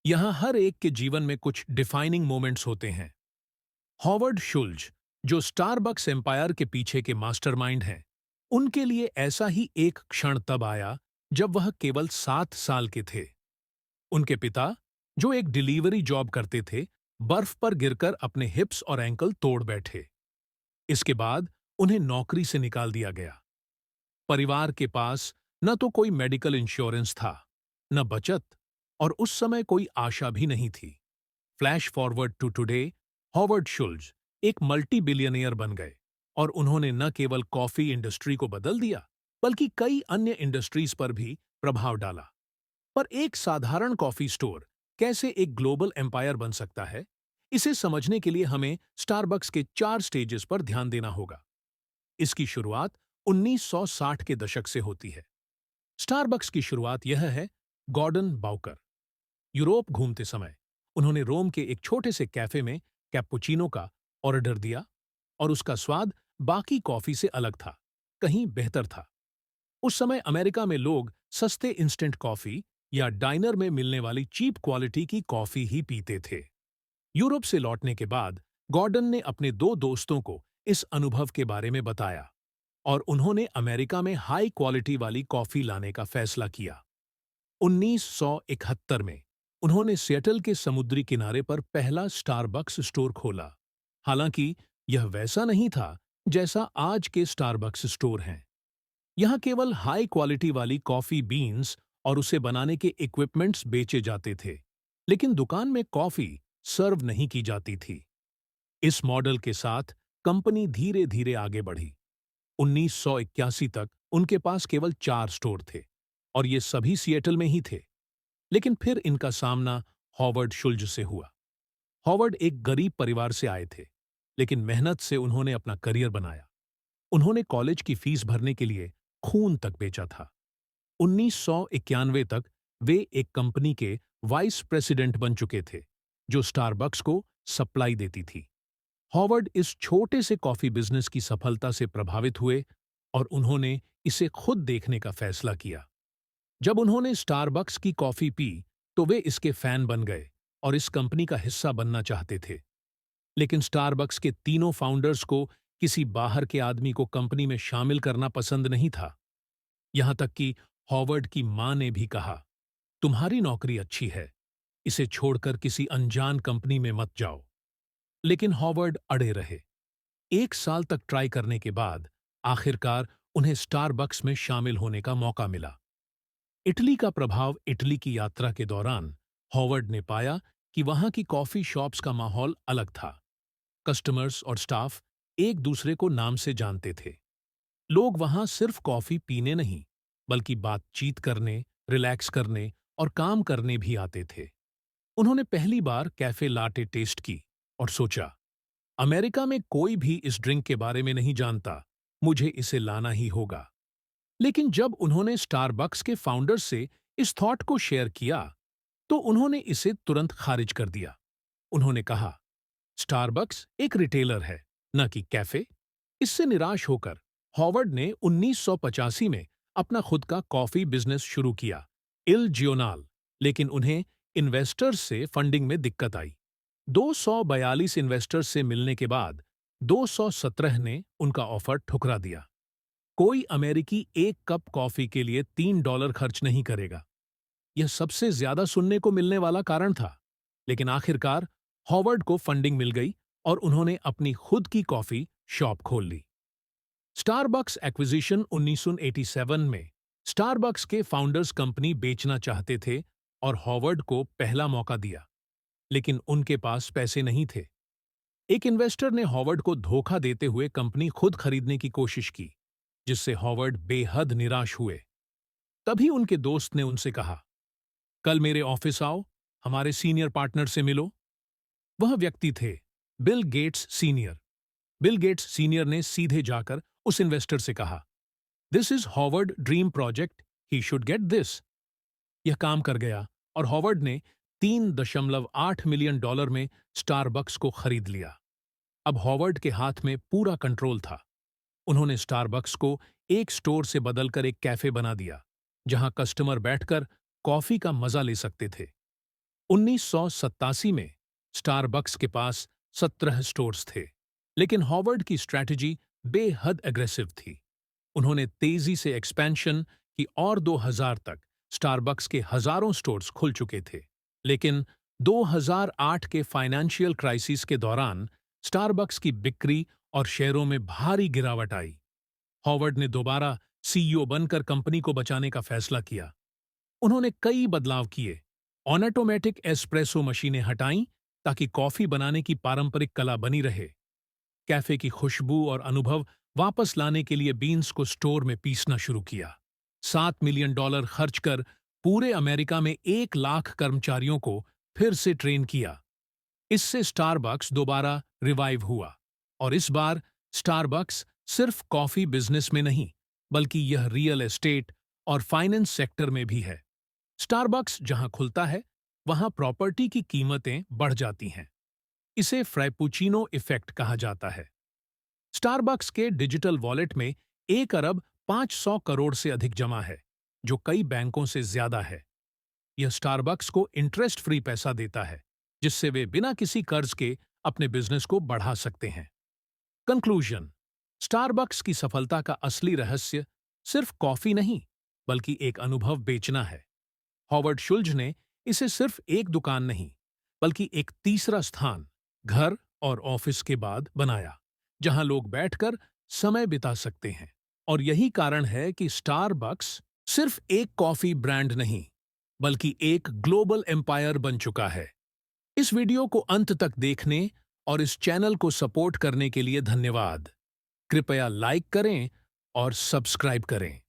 यहाँ हर एक के जीवन में कुछ डिफाइनिंग मोमेंट्स होते हैं। हॉवर्ड शुल्ज, जो स्टारबक्स एम्पायर के पीछे के मास्टरमाइंड हैं, उनके लिए ऐसा ही एक क्षण तब आया जब वह केवल 7 साल के थे। उनके पिता, जो एक डिलीवरी जॉब करते थे, बर्फ पर गिरकर अपने हिप्स और एंकल तोड़ बैठे। इसके बाद उन्हें नौकरी से निकाल दिया गया। परिवार के पास न तो कोई मेडिकल इंश्योरेंस था, न बचत, और उस समय कोई आशा भी नहीं थी। Flash forward to today, Howard Schultz एक मल्टी बिलियनियर बन गए और उन्होंने न केवल कॉफी इंडस्ट्री को बदल दिया, बल्कि कई अन्य इंडस्ट्रीज पर भी प्रभाव डाला। पर एक साधारण कॉफी स्टोर कैसे एक ग्लोबल एम्पायर बन सकता है, इसे समझने के लिए हमें स्टारबक्स के 4 स्टेजेस पर ध्यान देना होगा। इसकी शुरुआत 1960 के दशक से होती है। स्टारबक्स की शुरुआत यह है, गॉर्डन बाउकर। यूरोप घूमते समय उन्होंने रोम के एक छोटे से कैफे में कैपुचिनो का ऑर्डर दिया और उसका स्वाद बाकी कॉफी से अलग था, कहीं बेहतर था। उस समय अमेरिका में लोग सस्ते इंस्टेंट कॉफी या डाइनर में मिलने वाली चीप क्वालिटी की कॉफी ही पीते थे। यूरोप से लौटने के बाद गॉर्डन ने अपने 2 दोस्तों को इस अनुभव के बारे में बताया और उन्होंने अमेरिका में हाई क्वालिटी वाली कॉफी लाने का फैसला किया। 1971 में उन्होंने सिएटल के समुद्री किनारे पर पहला स्टारबक्स स्टोर खोला। हालांकि यह वैसा नहीं था जैसा आज के स्टारबक्स स्टोर हैं। यहाँ केवल हाई क्वालिटी वाली कॉफी बीन्स और उसे बनाने के इक्विपमेंट्स बेचे जाते थे, लेकिन दुकान में कॉफी सर्व नहीं की जाती थी। इस मॉडल के साथ कंपनी धीरे धीरे आगे बढ़ी। 1981 तक उनके पास केवल 4 स्टोर थे और ये सभी सिएटल में ही थे। लेकिन फिर इनका सामना हॉवर्ड शुल्ज से हुआ। हॉवर्ड एक गरीब परिवार से आए थे, लेकिन मेहनत से उन्होंने अपना करियर बनाया। उन्होंने कॉलेज की फीस भरने के लिए खून तक बेचा था। 1991 तक वे एक कंपनी के वाइस प्रेसिडेंट बन चुके थे, जो स्टारबक्स को सप्लाई देती थी। हॉवर्ड इस छोटे से कॉफी बिजनेस की सफलता से प्रभावित हुए और उन्होंने इसे खुद देखने का फैसला किया। जब उन्होंने स्टारबक्स की कॉफी पी, तो वे इसके फैन बन गए और इस कंपनी का हिस्सा बनना चाहते थे। लेकिन स्टारबक्स के तीनों फाउंडर्स को किसी बाहर के आदमी को कंपनी में शामिल करना पसंद नहीं था। यहां तक कि हॉवर्ड की मां ने भी कहा, तुम्हारी नौकरी अच्छी है, इसे छोड़कर किसी अनजान कंपनी में मत जाओ। लेकिन हॉवर्ड अड़े रहे। 1 साल तक ट्राई करने के बाद आखिरकार उन्हें स्टारबक्स में शामिल होने का मौका मिला। इटली का प्रभाव इटली की यात्रा के दौरान हॉवर्ड ने पाया कि वहां की कॉफी शॉप्स का माहौल अलग था। कस्टमर्स और स्टाफ एक दूसरे को नाम से जानते थे। लोग वहां सिर्फ कॉफी पीने नहीं, बल्कि बातचीत करने, रिलैक्स करने और काम करने भी आते थे। उन्होंने पहली बार कैफे लाटे टेस्ट की और सोचा, अमेरिका में कोई भी इस ड्रिंक के बारे में नहीं जानता, मुझे इसे लाना ही होगा। लेकिन जब उन्होंने स्टारबक्स के फाउंडर से इस थॉट को शेयर किया, तो उन्होंने इसे तुरंत खारिज कर दिया। उन्होंने कहा, स्टारबक्स एक रिटेलर है, न कि कैफे। इससे निराश होकर हॉवर्ड ने 1985 में अपना खुद का कॉफी बिजनेस शुरू किया, इल जियोनाल। लेकिन उन्हें इन्वेस्टर्स से फंडिंग में दिक्कत आई। 242 इन्वेस्टर्स से मिलने के बाद 217 ने उनका ऑफर ठुकरा दिया। कोई अमेरिकी एक कप कॉफी के लिए $3 खर्च नहीं करेगा। यह सबसे ज्यादा सुनने को मिलने वाला कारण था। लेकिन आखिरकार हॉवर्ड को फंडिंग मिल गई और उन्होंने अपनी खुद की कॉफी शॉप खोल ली। स्टारबक्स एक्विजिशन 1987 में स्टारबक्स के फाउंडर्स कंपनी बेचना चाहते थे और हॉवर्ड को पहला मौका दिया, लेकिन उनके पास पैसे नहीं थे। एक इन्वेस्टर ने हॉवर्ड को धोखा देते हुए कंपनी खुद खरीदने की कोशिश की, जिससे हॉवर्ड बेहद निराश हुए। तभी उनके दोस्त ने उनसे कहा, कल मेरे ऑफिस आओ, हमारे सीनियर पार्टनर से मिलो। वह व्यक्ति थे Bill Gates senior. Bill Gates senior ने सीधे जाकर उस इन्वेस्टर से कहा, this is Howard dream project, he should get this. यह काम कर गया और हॉवर्ड ने $3.8 मिलियन में स्टारबक्स को खरीद लिया। अब हॉवर्ड के हाथ में पूरा कंट्रोल था। उन्होंने स्टारबक्स को एक स्टोर से बदलकर एक कैफे बना दिया, जहां कस्टमर बैठकर कॉफी का मजा ले सकते थे। 1987 में स्टारबक्स के पास 17 स्टोर्स थे, लेकिन हॉवर्ड की स्ट्रैटेजी बेहद एग्रेसिव थी। उन्होंने तेजी से एक्सपेंशन की और 2000 तक स्टारबक्स के हजारों स्टोर्स खुल चुके थे। लेकिन 2008 के फाइनेंशियल क्राइसिस के दौरान स्टारबक्स की बिक्री और शेयरों में भारी गिरावट आई। हॉवर्ड ने दोबारा सीईओ बनकर कंपनी को बचाने का फैसला किया। उन्होंने कई बदलाव किए। ऑटोमेटिक एस्प्रेसो मशीनें हटाईं ताकि कॉफी बनाने की पारंपरिक कला बनी रहे। कैफे की खुशबू और अनुभव वापस लाने के लिए बीन्स को स्टोर में पीसना शुरू किया। $7 मिलियन खर्च कर पूरे अमेरिका में 1 लाख कर्मचारियों को फिर से ट्रेन किया। इससे स्टारबक्स दोबारा रिवाइव हुआ और इस बार स्टारबक्स सिर्फ कॉफी बिजनेस में नहीं, बल्कि यह रियल एस्टेट और फाइनेंस सेक्टर में भी है। स्टारबक्स जहां खुलता है, वहां प्रॉपर्टी की कीमतें बढ़ जाती हैं। इसे फ्रैपुचिनो इफेक्ट कहा जाता है। स्टारबक्स के डिजिटल वॉलेट में 1 अरब 500 करोड़ से अधिक जमा है, जो कई बैंकों से ज्यादा है। यह स्टारबक्स को इंटरेस्ट फ्री पैसा देता है, जिससे वे बिना किसी कर्ज के अपने बिजनेस को बढ़ा सकते हैं। कंक्लूजन: स्टारबक्स की सफलता का असली रहस्य सिर्फ कॉफी नहीं, बल्कि एक अनुभव बेचना है। हॉवर्ड शुल्ज ने इसे सिर्फ एक दुकान नहीं, बल्कि एक तीसरा स्थान, घर और ऑफिस के बाद बनाया, जहां लोग बैठकर समय बिता सकते हैं। और यही कारण है कि स्टारबक्स सिर्फ एक कॉफी ब्रांड नहीं, बल्कि एक ग्लोबल एम्पायर बन चुका है। इस वीडियो को अंत तक देखने और इस चैनल को सपोर्ट करने के लिए धन्यवाद। कृपया लाइक करें और सब्सक्राइब करें।